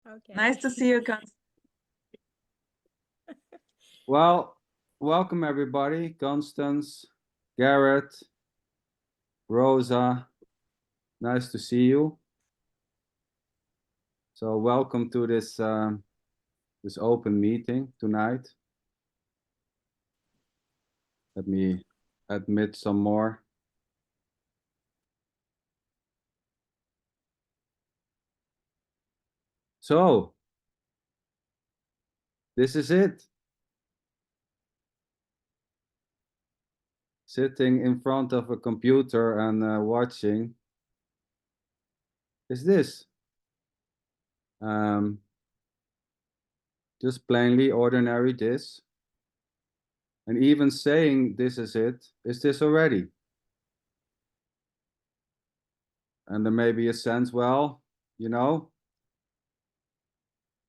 Okay. Nice to see you, Constance. Well, welcome everybody. Constance, Garrett, Rosa, nice to see you. So welcome to this this open meeting tonight. Let me admit some more. So, this is it. Sitting in front of a computer and watching is this. Just plainly ordinary this. And even saying this is it, is this already? And there may be a sense, well, you know,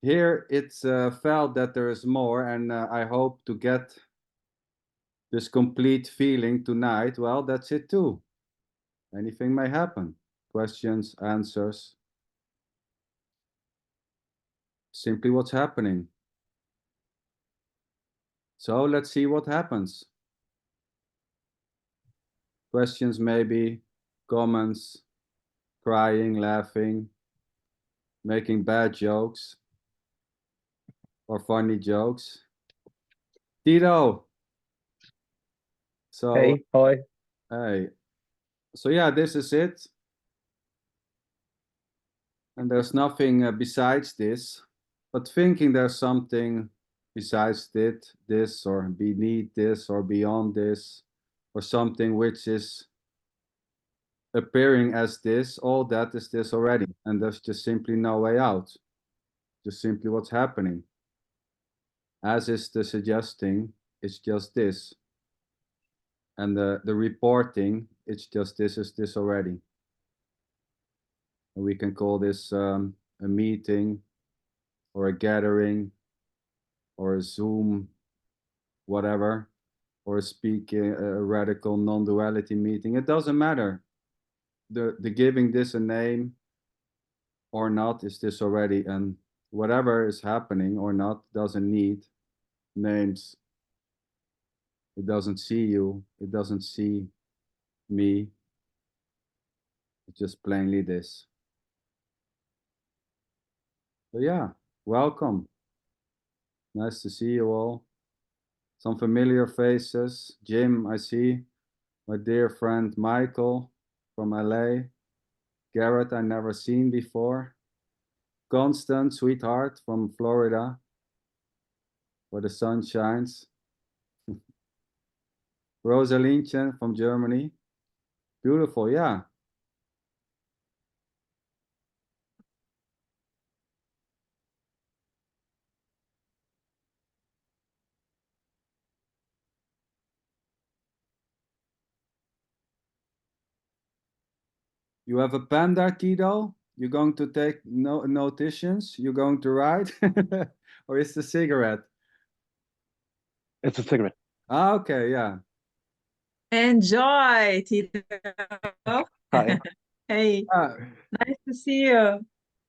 here it's felt that there is more, and I hope to get this complete feeling tonight. Well, that's it too. Anything may happen. Questions, answers. Simply what's happening. So let's see what happens. Questions maybe, comments, crying, laughing, making bad jokes or funny jokes. Tito. So hey, hi. Hey. So yeah, this is it. And there's nothing besides this, but thinking there's something besides this or beneath this or beyond this, or something which is appearing as this, all that is this already. And there's just simply no way out. Just simply what's happening. As is the suggesting, it's just this. And the reporting, it's just this is this already. And we can call this a meeting or a gathering or a Zoom, whatever, or a radical non-duality meeting. It doesn't matter. The giving this a name or not is this already, and whatever is happening or not doesn't need names. It doesn't see you. It doesn't see me. It's just plainly this. So yeah, welcome. Nice to see you all. Some familiar faces. Jim, I see. My dear friend Michael from LA. Garrett, I never seen before. Constance, sweetheart from Florida, where the sun shines. Rosa Nasev from Germany. Beautiful, yeah. You have a pen there, Tito? You're going to take notations? You're going to write? Or is it a cigarette? It's a cigarette. Ah, okay, yeah. Enjoy, Tito. Hi. Hey, Ah, nice to see you.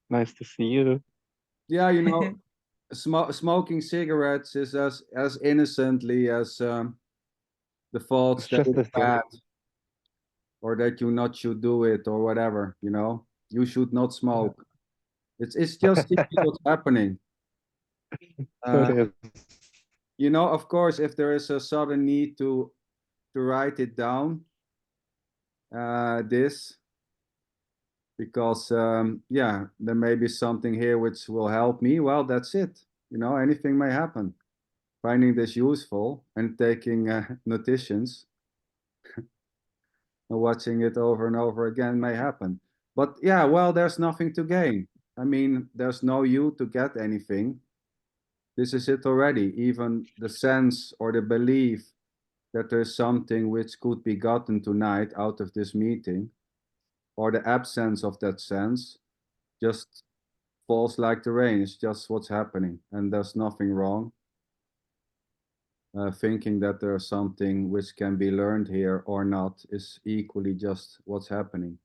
Nice to see you. yeah, you know, smoking cigarettes is as innocently as the faults It's that just it's a thing. bad, or that you not should do it, or whatever, you know. You should not smoke. It's just what's happening. So it is. You know, of course, if there is a sudden need to write it down, this, because yeah, there may be something here which will help me. Well, that's it. You know, anything may happen. Finding this useful and taking notations and watching it over and over again may happen. But yeah, well, there's nothing to gain. I mean, there's no you to get anything. This is it already. Even the sense or the belief that there's something which could be gotten tonight out of this meeting, or the absence of that sense, just falls like the rain. It's just what's happening, and there's nothing wrong. Thinking that there's something which can be learned here or not is equally just what's happening.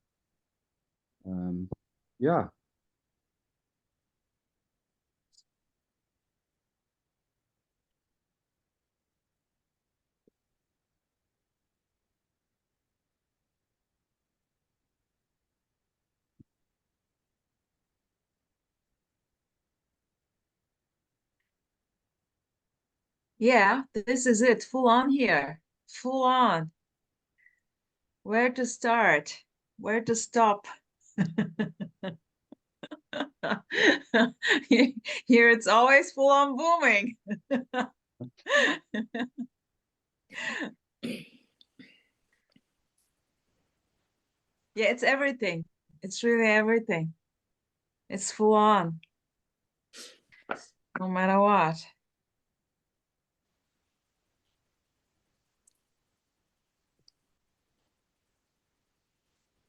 Yeah. Yeah, this is it. Full on here. Full on. Where to start? Where to stop? Here it's always full on booming. Yeah, it's everything. It's really everything. It's full on. No matter what.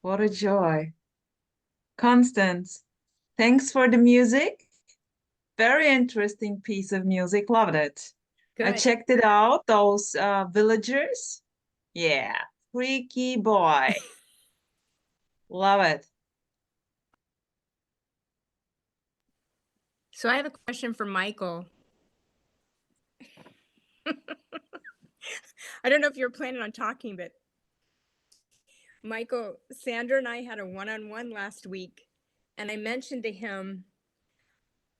What a joy. Constance, thanks for the music. Very interesting piece of music. Loved it. I Good. checked it out, those villagers. Yeah, freaky boy. Love it. So I have a question for Michael. I don't know if you're planning on talking, but Michael, Sander and I had a one-on-one last week, and I mentioned to him,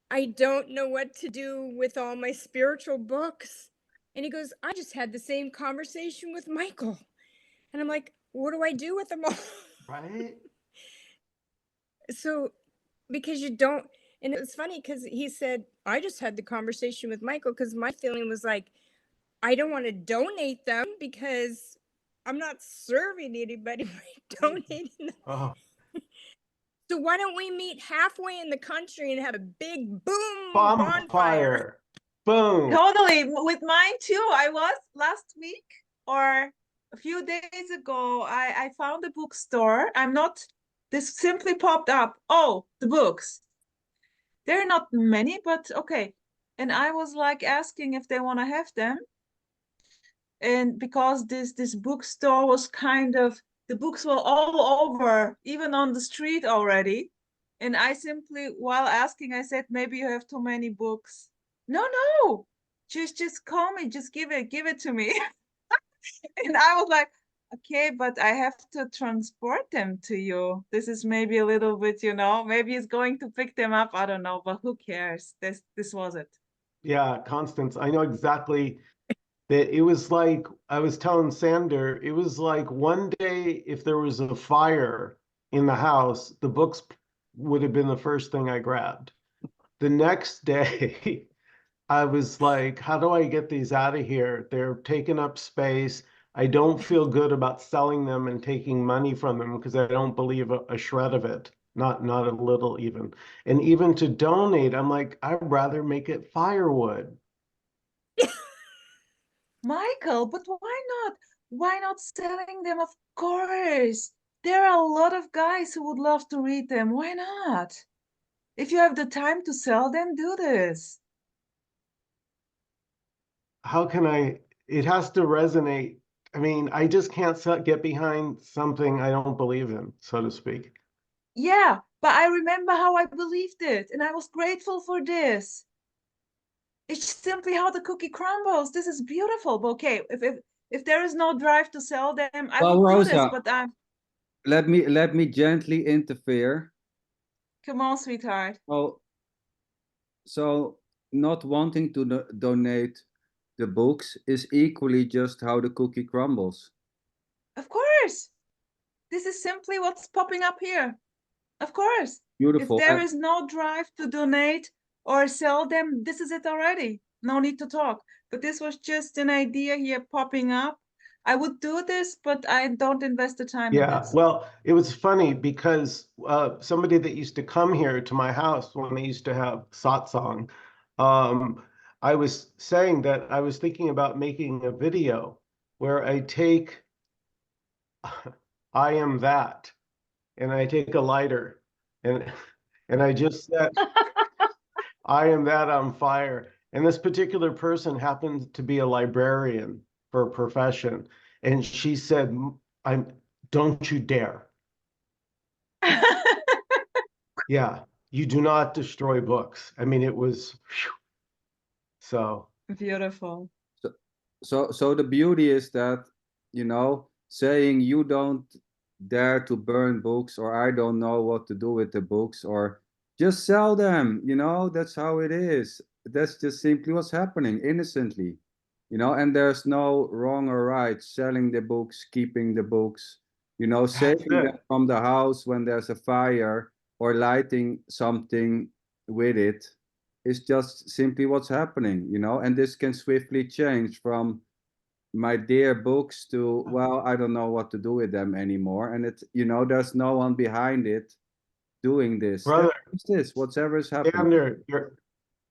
I don't know what to do with all my spiritual books. And he goes, I just had the same conversation with Michael. And I'm like, what do I do with them all? Right? So, because you don't, and it was funny because he said, I just had the conversation with Michael because my feeling was like, I don't want to donate them because I'm not serving anybody by donating them. Oh, So why don't we meet halfway in the country and have a big boom bonfire? bonfire. Boom. Totally. With mine too. I was last week or a few days ago. I found a bookstore. This simply popped up. Oh, the books. There are not many, but okay. And I was like asking if they want to have them. And because this bookstore was kind of, the books were all over, even on the street already. And I simply, while asking, I said, maybe you have too many books. No, just call me, just give it to me. And I was like, okay, but I have to transport them to you. This is maybe a little bit, maybe he's going to pick them up. I don't know, but who cares? This was it. Yeah, Constance, I know exactly that. It was like, I was telling Sander, it was like one day if there was a fire in the house, the books would have been the first thing I grabbed. The next day, I was like, how do I get these out of here? They're taking up space. I don't feel good about selling them and taking money from them because I don't believe a shred of it, not a little even. And even to donate, I'm like, I'd rather make it firewood. Michael, but why not? Why not selling them? Of course. There are a lot of guys who would love to read them. Why not? If you have the time to sell them, do this. How can I? It has to resonate. I mean, I just can't get behind something I don't believe in, so to speak. Yeah, but I remember how I believed it, and I was grateful for this. It's simply how the cookie crumbles. This is beautiful. But okay, if there is no drive to sell them, I Well, would do this, Rosa, but let me gently interfere. come on, sweetheart. Well, so not wanting to donate the books is equally just how the cookie crumbles. Of course. This is simply what's popping up here. Of course. Beautiful. If there is no drive to donate or sell them, this is it already. No need to talk. But this was just an idea here popping up. I would do this, but I don't invest the time in Yeah, this. well, it was funny because somebody that used to come here to my house when they used to have satsang, I was saying that I was thinking about making a video where I take I am that, and I take a lighter and I just said I am that on fire. And this particular person happened to be a librarian for a profession, and she said, "I'm don't you dare." Yeah, you do not destroy books. I mean, it was phew. So Beautiful. So the beauty is that, saying you don't dare to burn books, or I don't know what to do with the books, or just sell them, that's how it is. That's just simply what's happening innocently. you know, and there's no wrong or right. Selling the books, keeping the books, you know, saving them it. from the house when there's a fire, or lighting something with it, is just simply what's happening, you know. And this can swiftly change from my dear books to, well, I don't know what to do with them anymore. And it's, you know, there's no one behind it doing this. Brother, What's this? Whatever is happening. Sander,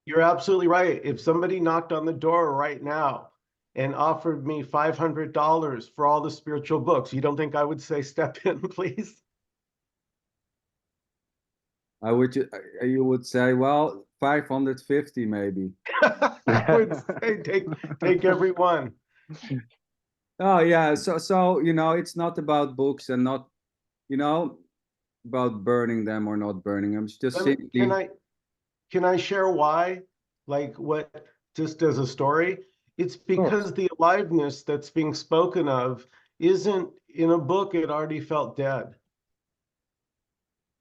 you're absolutely right. If somebody knocked on the door right now and offered me $500 for all the spiritual books, you don't think I would say, step in, please? I would, you would say, well, 550 maybe. I would say, take every one. Oh yeah, so you know, it's not about books, and not, you know, about burning them or not burning them. It's just simply, Can I share why? Like what, just as a story? It's because the aliveness that's being spoken of isn't in a book. It already felt dead.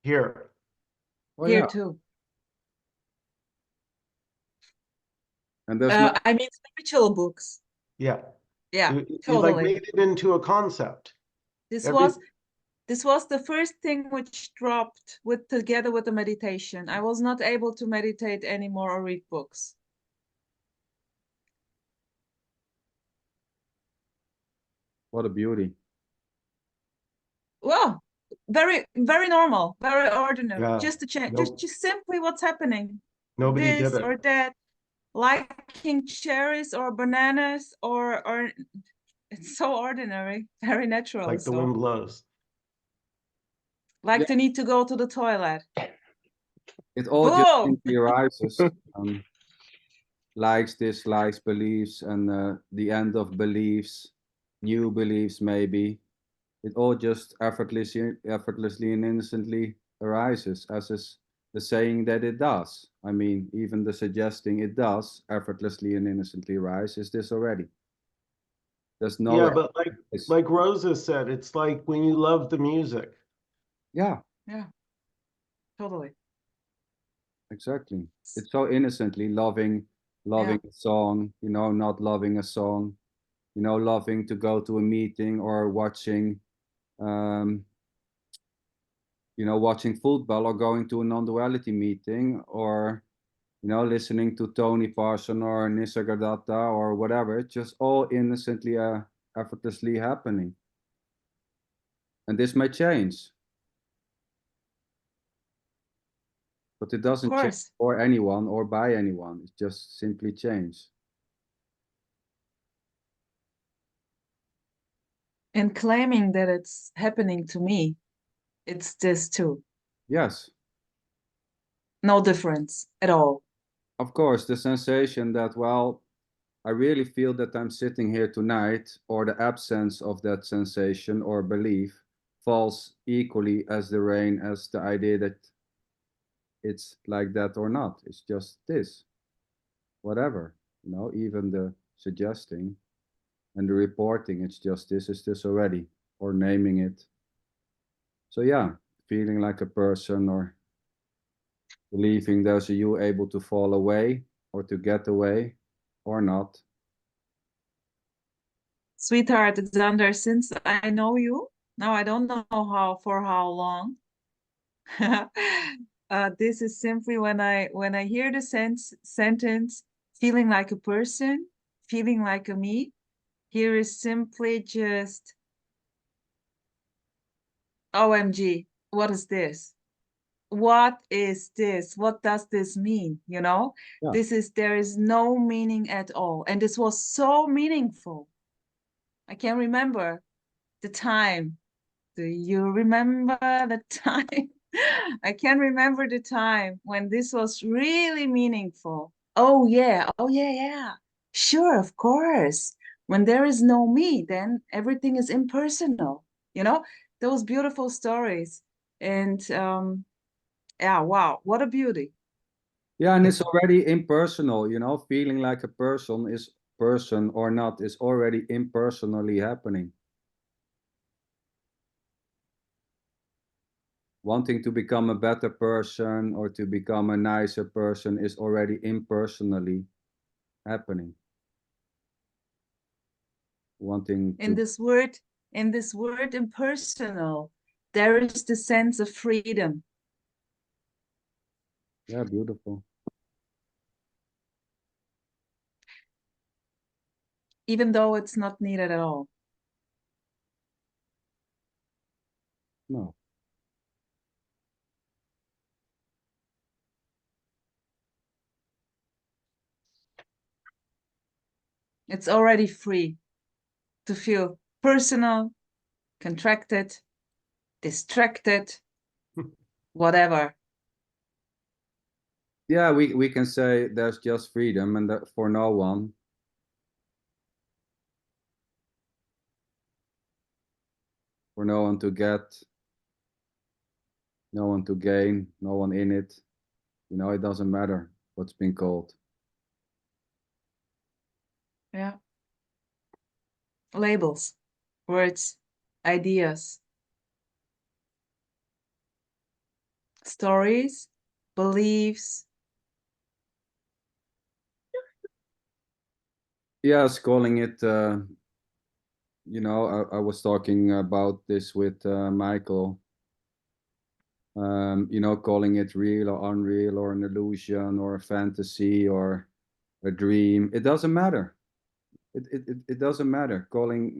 Here. well, Here yeah, too. and there's no, I mean spiritual books. Yeah. Yeah, You like totally. made it into a concept. This Every- was the first thing which dropped with together with the meditation. I was not able to meditate anymore or read books. what a beauty. Well, very, very normal, very ordinary. Yeah. Just to change, Nope. just simply what's happening. Nobody did This it. or that, liking cherries or bananas or it's so ordinary, very natural. Like the So wind blows. like Yeah. the need to go to the toilet. It all just Boom! simply arises. Likes, dislikes, beliefs, and the end of beliefs, new beliefs maybe. It all just effortlessly and innocently arises, as is the saying that it does. I mean, even the suggesting it does effortlessly and innocently arise is this already. There's no, Yeah, but like Rosa said, it's like when you love the music. yeah, Yeah, totally. exactly. It's so innocently loving Yeah. a song, you know, not loving a song, you know, loving to go to a meeting or watching, um, you know, watching football or going to a non-duality meeting, or, you know, listening to Tony Parson or Nisargadatta or whatever. It's just all innocently, effortlessly happening. And this may change, but it doesn't change course. for anyone or by anyone. It's just simply change. And claiming that it's happening to me, it's this too. Yes, No difference at all. of course, the sensation that, well, I really feel that I'm sitting here tonight, or the absence of that sensation or belief, falls equally as the rain as the idea that it's like that or not. It's just this, whatever, you know, even the suggesting and the reporting, it's just this is this already, or naming it. So yeah, feeling like a person, or believing there's a you able to fall away or to get away or not. Sweetheart, Xander, since I know you, now I don't know for how long. This is simply when I hear the sentence, feeling like a person, feeling like a me, here is simply just OMG, what is this? What is this? What does this mean? You know, Yeah. there is no meaning at all. And this was so meaningful. I can remember the time. Do you remember the time? I can remember the time when this was really meaningful. Oh yeah, yeah. Sure, of course. When there is no me, then everything is impersonal. You know, those beautiful stories. And yeah, wow, what a beauty. Yeah, and it's already impersonal, you know, feeling like a person is person or not is already impersonally happening. Wanting to become a better person or to become a nicer person is already impersonally happening. wanting In to. this word impersonal, there is the sense of freedom. Yeah, beautiful. Even though it's not needed at all. No. It's already free to feel personal, contracted, distracted, whatever. Yeah, we can say there's just freedom and that for no one. For no one to get, no one to gain, no one in it. You know, it doesn't matter what's been called. Yeah. Labels, words, ideas, stories, beliefs. Yes, calling it, you know, I was talking about this with Michael. You know, calling it real or unreal or an illusion or a fantasy or a dream. It doesn't matter. It doesn't matter.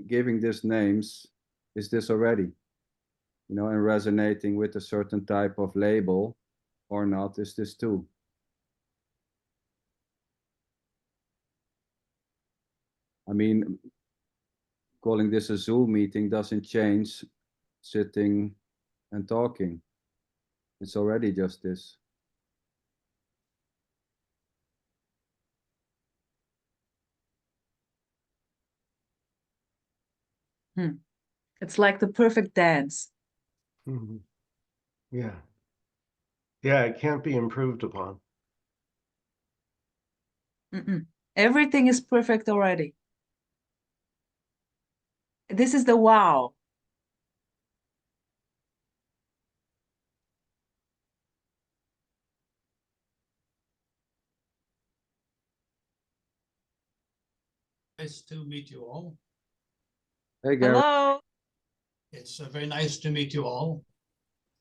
Giving this names, is this already? You know, and resonating with a certain type of label or not, is this too? I mean, calling this a Zoom meeting doesn't change sitting and talking. It's already just this. It's like the perfect dance. Mhm. Yeah. Yeah, it can't be improved upon. Everything is perfect already. This is the wow. Nice to meet you all. Hey, Garrett. Hello. It's very nice to meet you all.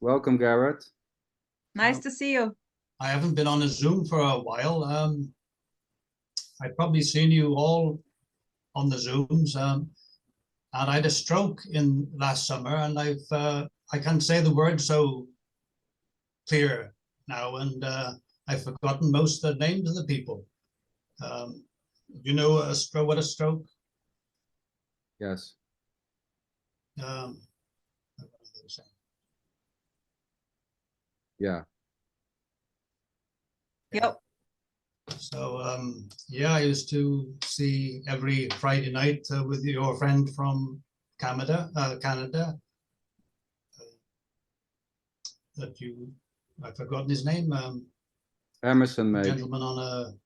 Welcome, Garrett. Nice to see you. I haven't been on a Zoom for a while. I've probably seen you all on the Zooms. And I had a stroke in last summer, and I can't say the word so clear now, and I've forgotten most of the names of the people. You know what a stroke? Yes. Um, Yeah. Yep. So yeah, I used to see every Friday night with your friend from Canada. That I've forgotten his name. Emerson, A maybe. gentleman on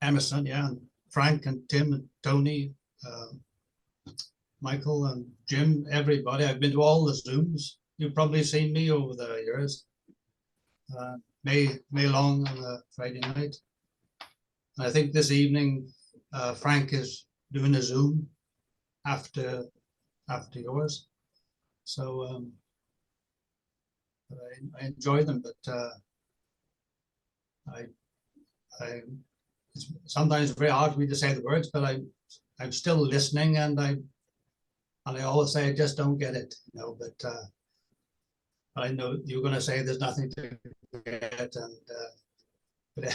Emerson, yeah, and Frank and Tim and Tony, Michael and Jim, everybody. I've been to all the Zooms. You've probably seen me over the years. May Long on a Friday night. And I think this evening Frank is doing a Zoom after yours. So I enjoy them, but it's sometimes very hard for me to say the words, but I'm still listening, and I always say I just don't get it, you know. But I know you're going to say there's nothing to get, and but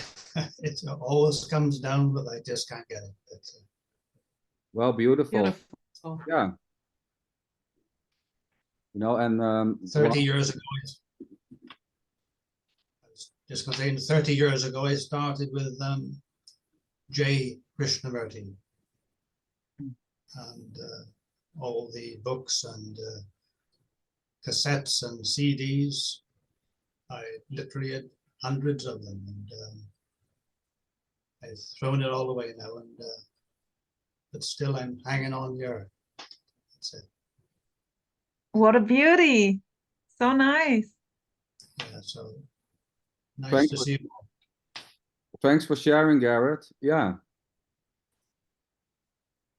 it always comes down, but I just can't get it. But, Well, beautiful. Beautiful. Yeah. You know, and 30 years ago, I was just going to say, 30 years ago, I started with J. Krishnamurti and all the books and cassettes and CDs. I literally had hundreds of them, and I've thrown it all away now, and but still I'm hanging on here. That's it. What a beauty. So nice. Yeah, so nice Thanks to for- see you. thanks for sharing, Garrett. Yeah.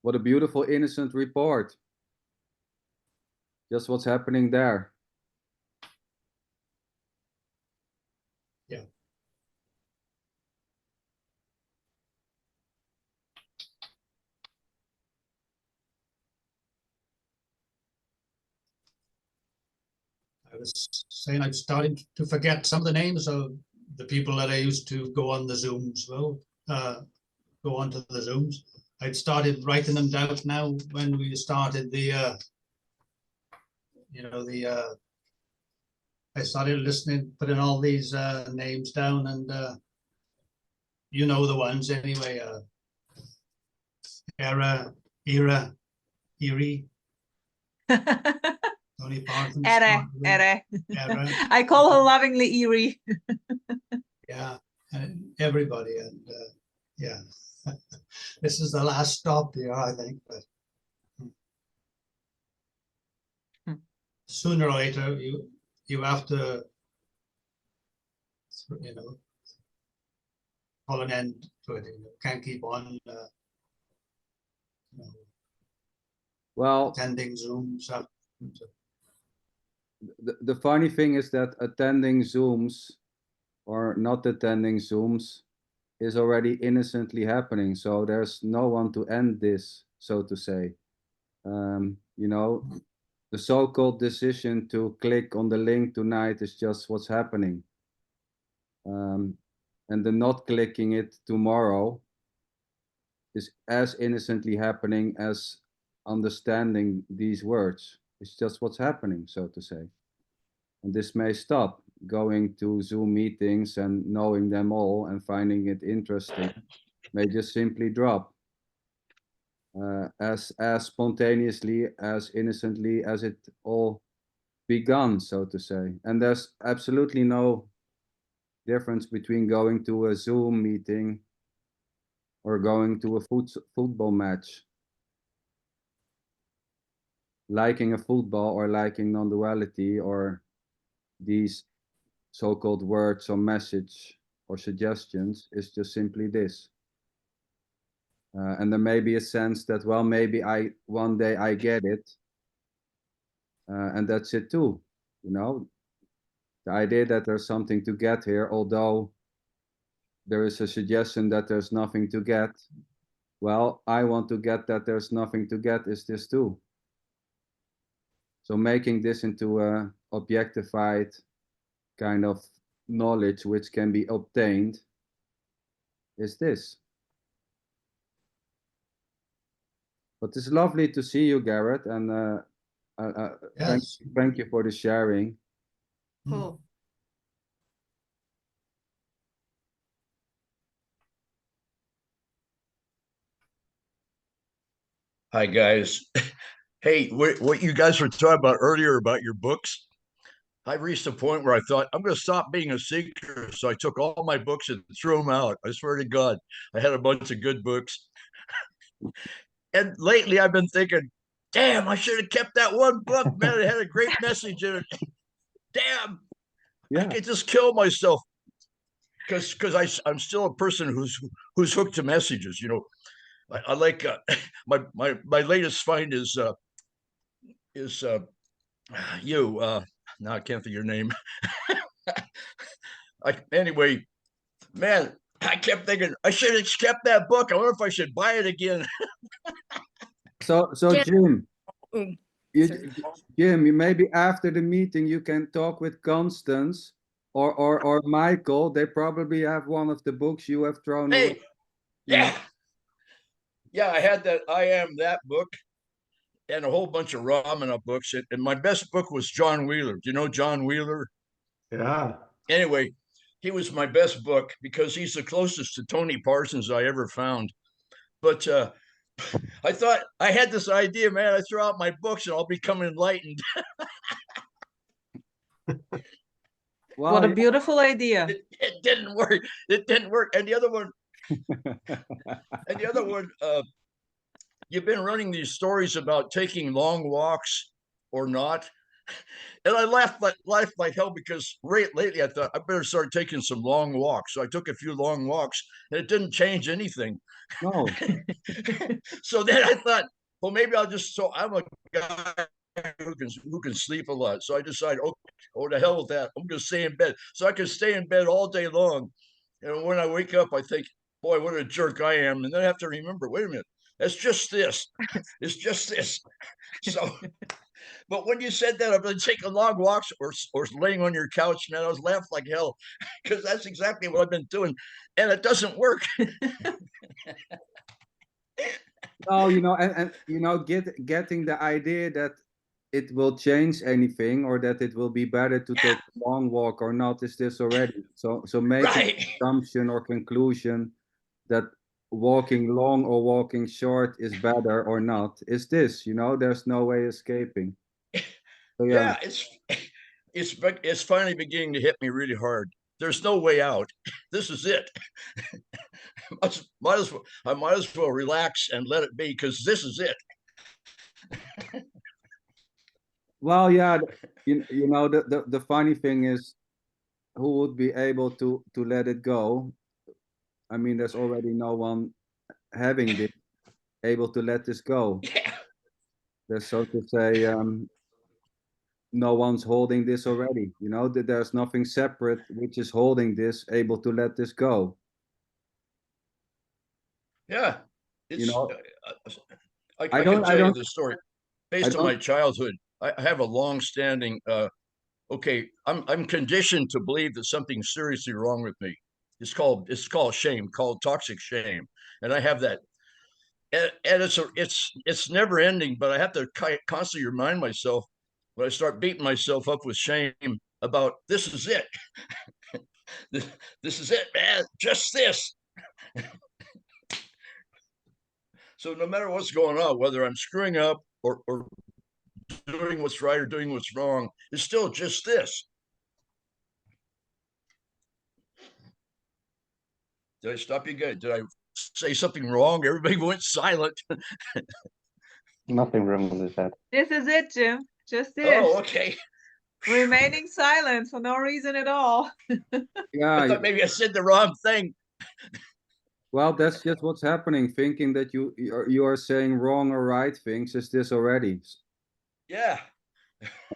What a beautiful, innocent report. Just what's happening there. Yeah. I was saying I'm starting to forget some of the names of the people that I used to go on the Zooms. Well, go onto the Zooms. I'd started writing them down now when we started the, I started listening, putting all these names down, and you know the ones anyway. Era, Eerie, Tony Parsons. Ere. Era. I call her lovingly Eerie. Yeah, and everybody, and yeah. This is the last stop here, I think, but sooner or later you have to, you know, call an end to it. You can't keep on Well, attending Zooms. the funny thing is that attending Zooms or not attending Zooms is already innocently happening. So there's no one to end this, so to say. You know, the so-called decision to click on the link tonight is just what's happening. And the not clicking it tomorrow is as innocently happening as understanding these words. It's just what's happening, so to say. And this may stop. Going to Zoom meetings and knowing them all and finding it interesting may just simply drop. As spontaneously, as innocently as it all begun, so to say. And there's absolutely no difference between going to a Zoom meeting or going to a football match. Liking a football or liking non-duality or these so-called words or message or suggestions is just simply this. And there may be a sense that, well, maybe one day I get it, and that's it too. You know, the idea that there's something to get here, although there is a suggestion that there's nothing to get. Well, I want to get that there's nothing to get is this too. So making this into a objectified kind of knowledge which can be obtained is this. But it's lovely to see you, Garrett, and Yes. thank you for the sharing. Cool. Hi, guys. Hey, what you guys were talking about earlier about your books, I reached a point where I thought, I'm going to stop being a seeker. So I took all my books and threw them out. I swear to God, I had a bunch of good books. And lately I've been thinking, damn, I should have kept that one book, man. It had a great message in it. Damn, yeah. I could just kill myself because I'm still a person who's hooked to messages. You know, I like my latest find is you. Now I can't think of your name. Anyway, man, I kept thinking I should have kept that book. I wonder if I should buy it again. So Jim, Jim, maybe after the meeting you can talk with Constance or Michael. They probably have one of the books you have thrown away. Yeah. Yeah, I had that I Am That book and a whole bunch of Ramana books. And my best book was John Wheeler. Do you know John Wheeler? Yeah. Anyway, he was my best book because he's the closest to Tony Parsons I ever found. But I thought I had this idea, man. I throw out my books and I'll become enlightened. Well, what a beautiful idea. It didn't work. It didn't work. And the other one, you've been running these stories about taking long walks or not. And I laughed like hell because lately I thought I better start taking some long walks. So I took a few long walks and it didn't change anything. No. So then I thought, well, maybe I'll just, so I'm a guy who can sleep a lot. So I decided, oh, the hell with that. I'm going to stay in bed. So I can stay in bed all day long. And when I wake up, I think, boy, what a jerk I am. And then I have to remember, wait a minute, that's just this. It's just this. So, but when you said that, I've been taking long walks or laying on your couch, man, I was laughing like hell because that's exactly what I've been doing. And it doesn't work. No, and getting the idea that it will change anything or that it will be better to take a long walk or not is this already. So making Right. assumption or conclusion that walking long or walking short is better or not is this, there's no way escaping. So, Yeah, it's finally beginning to hit me really hard. There's no way out. This is it. I might as well relax and let it be because this is it. Well, yeah, the funny thing is, who would be able to let it go? I mean, there's already no one having this, able to let this go. Yeah. There's, so to say, no one's holding this already. That there's nothing separate which is holding this, able to let this go. Yeah. It's, I I can don't- tell you the story based on my childhood. I have a long-standing. Okay, I'm conditioned to believe that something's seriously wrong with me. It's called shame, called toxic shame, and I have that. And it's never ending, but I have to constantly remind myself when I start beating myself up with shame about this is it. This is it, man. Just this. So no matter what's going on, whether I'm screwing up or doing what's right or doing what's wrong, it's still just this. Did I stop you guys? Did I say something wrong? Everybody went silent. Nothing wrong with that. This is it, Jim. Just this. Oh, okay. Remaining silent for no reason at all. Yeah, I thought maybe I said the wrong thing. well, that's just what's happening. Thinking that you are saying wrong or right things is this already. Yeah.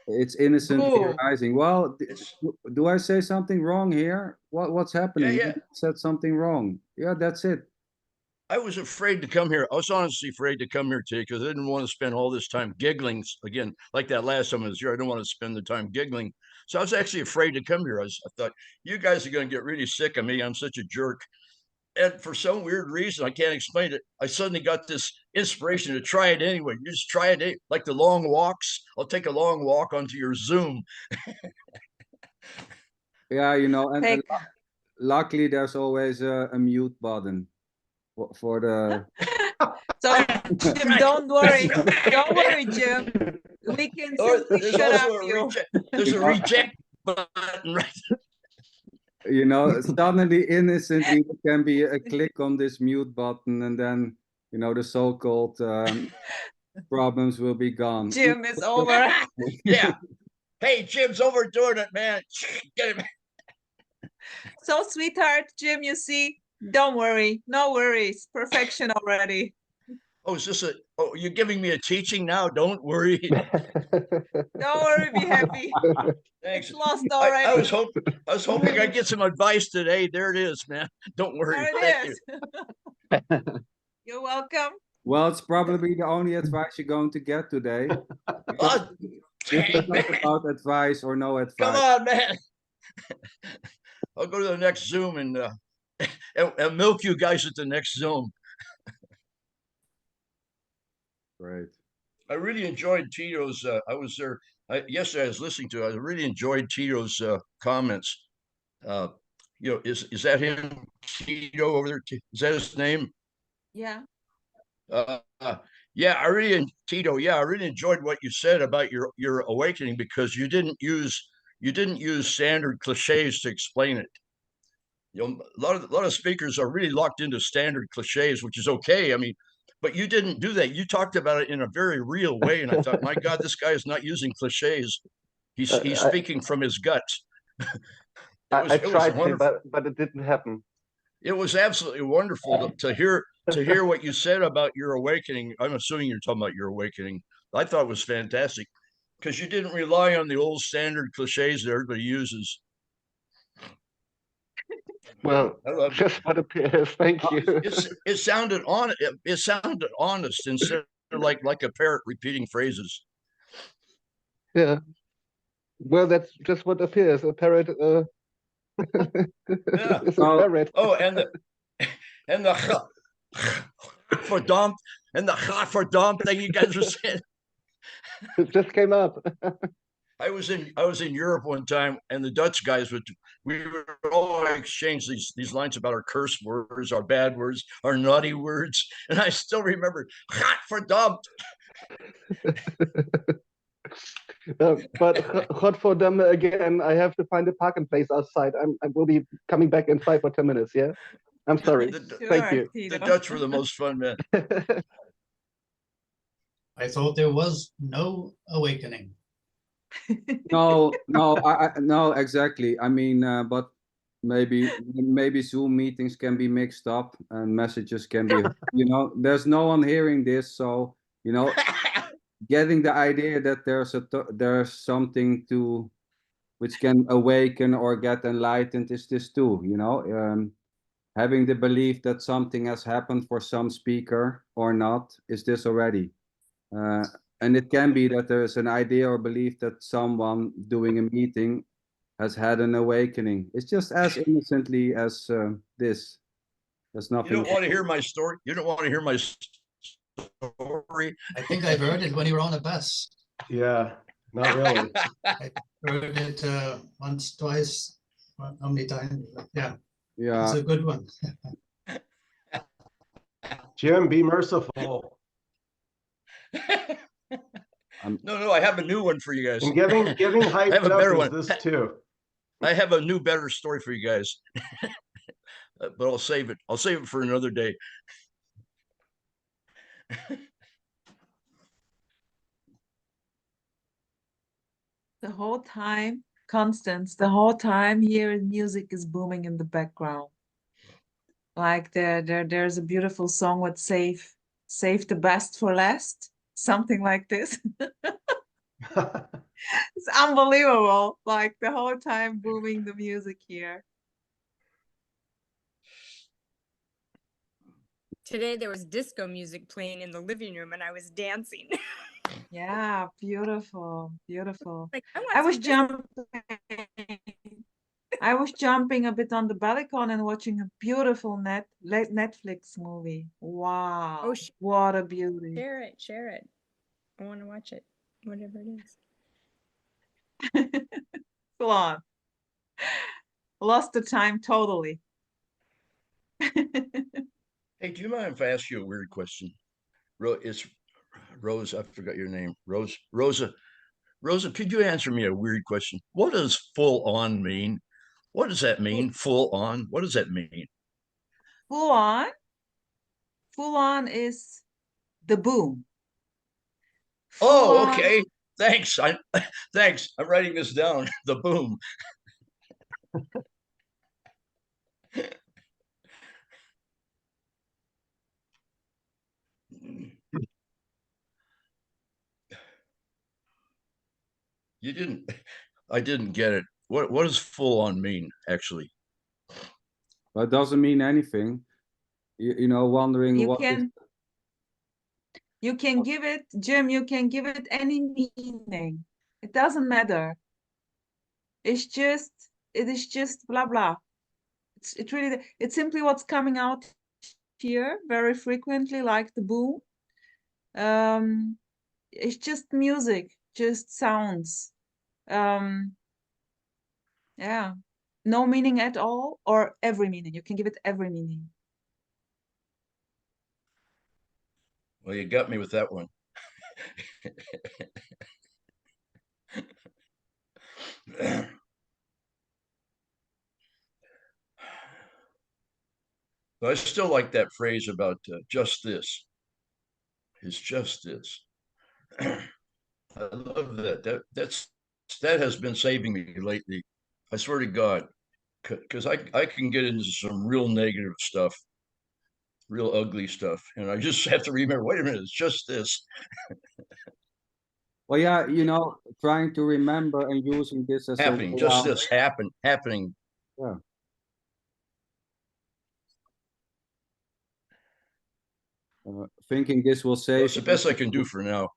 It's innocent Ooh. theorizing. Well, It's do I say something wrong here? What's happening? Yeah. You said something wrong. Yeah, that's it. I was afraid to come here. I was honestly afraid to come here today because I didn't want to spend all this time giggling again, like that last time I was here. I don't want to spend the time giggling. So I was actually afraid to come here. I thought, you guys are going to get really sick of me. I'm such a jerk. And for some weird reason, I can't explain it, I suddenly got this inspiration to try it anyway. You just try it, like the long walks. I'll take a long walk onto your Zoom. Yeah, and Take- luckily there's always a mute button for the. So, Jim, don't worry. Don't worry, Jim. We can Or simply there's shut also up a you. reject. There's a reject button, right? Suddenly innocently there can be a click on this mute button, and then the so-called problems will be gone. Jim is over. Yeah. Hey, Jim's overdoing it, man. Get him. So, sweetheart, Jim, you see, don't worry. No worries. Perfection already. Oh, is this you're giving me a teaching now? Don't worry. Don't worry, be happy. Thanks. It's lost already. I was hoping I'd get some advice today. There it is, man. Don't worry. There Thank it you. is. You're welcome. Well, it's probably the only advice you're going to get today. Oh, This is dang, not man. about advice or no advice. Come on, man. I'll go to the next Zoom and milk you guys at the next Zoom. Great. I really enjoyed Tito's. I was there yesterday. I was listening to it. I really enjoyed Tito's comments. Is that him, Tito over there? Is that his name? Yeah. Yeah, Tito. Yeah, I really enjoyed what you said about your awakening because you didn't use standard cliches to explain it. A lot of speakers are really locked into standard cliches, which is okay. I mean, but you didn't do that. You talked about it in a very real way, and I thought, my God, this guy is not using cliches. He's I- speaking from his guts. I It was tried to, wonderful. but it didn't happen. It was absolutely wonderful to hear what you said about your awakening. I'm assuming you're talking about your awakening. I thought it was fantastic because you didn't rely on the old standard cliches that everybody uses. Well, I loved it. just what appears. Thank you. It sounded honest. It sounded honest instead of like a parrot repeating phrases. Yeah. Well, that's just what appears. A parrot Yeah. is a parrot. Oh, and the for dump and the for dump thing you guys were saying. It just came up. I was in Europe one time, and the Dutch guys we would all exchange these lines about our curse words, our bad words, our naughty words, and I still remember for dumped. But hot for them again. I have to find a parking place outside. I will be coming back in 5 or 10 minutes. Yeah, I'm sorry. Thank you. The Dutch were the most fun men. I thought there was no awakening. No, no, exactly. I mean, but maybe Zoom meetings can be mixed up and messages can be, there's no one hearing this, so getting the idea that there's something which can awaken or get enlightened is this too, having the belief that something has happened for some speaker or not is this already. And it can be that there is an idea or belief that someone doing a meeting has had an awakening. It's just as innocently as this. There's nothing. You don't want to hear my story. You don't want to hear my story. I think I've heard it when you were on a bus. Yeah, not really. I heard it once, twice. How many times? Yeah, Yeah. it's a good one. Jim, be merciful. No, I have a new one for you guys. And getting hyped have a up better is one. this too. I have a new, better story for you guys, but I'll save it. I'll save it for another day. The whole time, Constance, the whole time here music is booming in the background. Like there's a beautiful song with save the best for last, something like this. It's unbelievable. Like the whole time booming the music here. Today there was disco music playing in the living room and I was dancing. Yeah, beautiful, beautiful. Like, I was jumping a bit on the balcony and watching a beautiful Netflix movie. Wow. Oh, what a beauty. Share it. I want to watch it, whatever it is. Go on. Lost the time totally. Hey, do you mind if I ask you a weird question? It's Rose. I forgot your name. Rosa. Rosa, could you answer me a weird question? What does full on mean? What does that mean? Full on? What does that mean? Full on? Full on is the boom. Oh, okay. Thanks. Thanks. I'm writing this down. The boom. I didn't get it. What does full on mean, actually? But it doesn't mean anything. Wondering You what can give it, Jim, you can give it any meaning. It doesn't matter. It is just blah blah. It's simply what's coming out here very frequently, like the boom. It's just music, just sounds. Yeah, no meaning at all, or every meaning. You can give it every meaning. Well, you got me with that one. But I still like that phrase about just this. It's just this. I love that. That's that has been saving me lately. I swear to God, because I can get into some real negative stuff, real ugly stuff, and I just have to remember. Wait a minute, it's just this. Well, yeah, you know, trying to remember and using this as a way Happening, just out. this happening. Yeah. Thinking this will Well, save. it's the best I can do for now.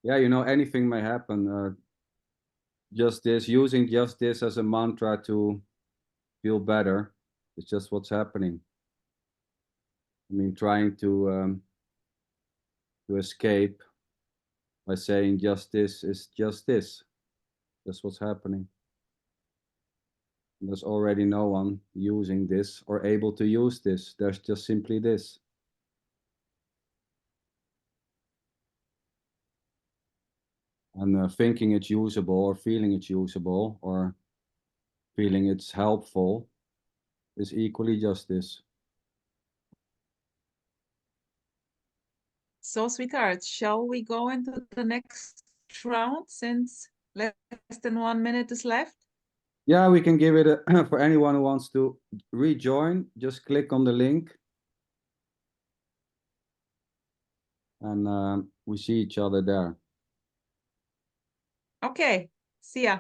Yeah, you know, anything may happen. Just this, using just this as a mantra to feel better. It's just what's happening. I mean, trying to escape by saying just this is just this. That's what's happening. And there's already no one using this or able to use this. There's just simply this. And thinking it's usable or feeling it's usable or feeling it's helpful is equally just this. So, sweetheart, shall we go into the next round since less than 1 minute is left? Yeah, we can give it a, for anyone who wants to rejoin, just click on the link. And we see each other there. Okay, see ya.